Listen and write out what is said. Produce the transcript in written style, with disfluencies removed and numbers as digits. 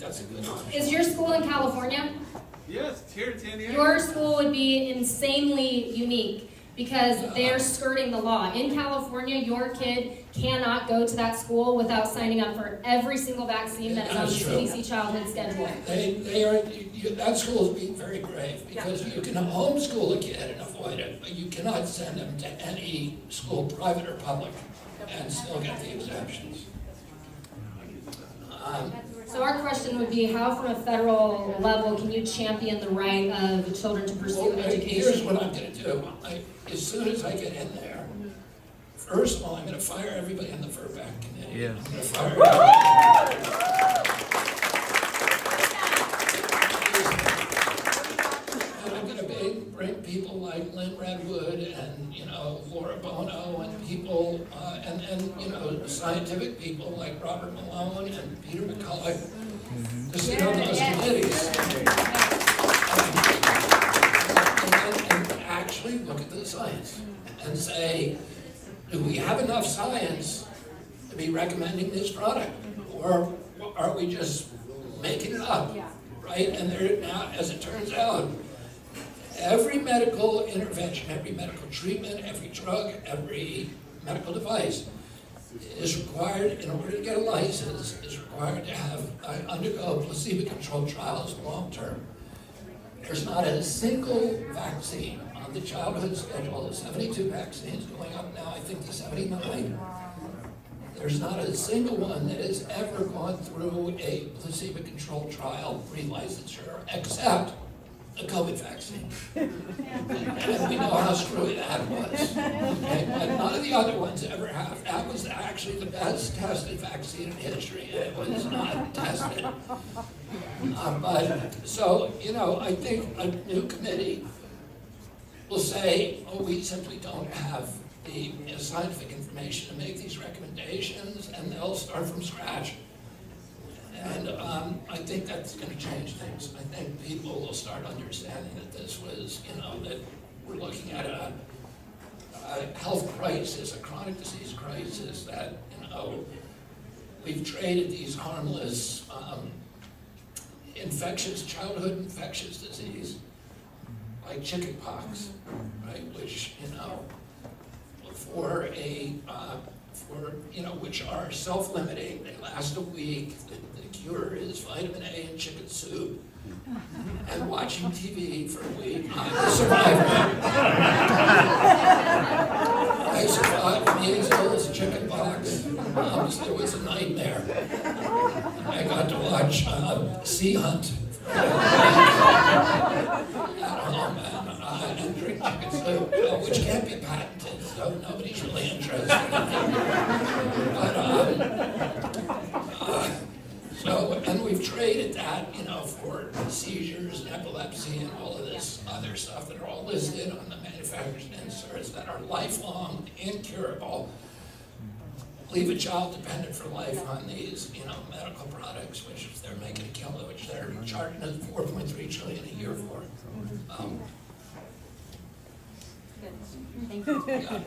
that's a good option. Is your school in California? Yes, it's here in San Diego. Your school would be insanely unique because they're skirting the law. In California, your kid cannot go to that school without signing up for every single vaccine that is on the CDC childhood schedule. That school is being very brave because you can homeschool a kid and avoid it, but you cannot send them to any school, private or public, and still get the exemptions. So our question would be, how from a federal level can you champion the right of children to pursue education? Here's what I'm going to do. As soon as I get in there, first of all, I'm going to fire everybody on the FERPAC committee. Yeah. I'm going to fire everybody. And I'm going to bring people like Lynn Redwood and, Laura Bono and people, and scientific people like Robert Malone and Peter McCullough to sit on those committees. And actually look at the science and say, do we have enough science to be recommending this product? Or are we just making it up, right? And there now, as it turns out, every medical intervention, every medical treatment, every drug, every medical device is required, in order to get a license, is required to have undergo placebo-controlled trials long-term. There's not a single vaccine on the childhood schedule, the 72 vaccines going up now, I think to 79. There's not a single one that has ever gone through a placebo-controlled trial pre-licensure, except the COVID vaccine. And we know how screwy that was. Okay? But none of the other ones ever have. That was actually the best tested vaccine in history, and it was not tested. I think a new committee will say, we simply don't have the scientific information to make these recommendations, and they'll start from scratch. And I think that's going to change things. I think people will start understanding that this was, that we're looking at a health crisis, a chronic disease crisis, that, we've traded these harmless childhood infectious disease, like chickenpox, right, which, which are self-limiting, they last a week, the cure is vitamin A and chicken soup, and watching TV for a week. I'm a survivor. I survived measles, chickenpox. It was a nightmare. I got to watch Sea Hunt at home and drink chicken soup, which can't be patented, so nobody's really interested in it. And we've traded that, for seizures and epilepsy and all of this other stuff that are all listed on the manufacturer's inserts that are lifelong, incurable. Leave a child dependent for life on these, medical products, which they're making a killing, which they're charging us $4.3 trillion a year for. Thank you. Yeah.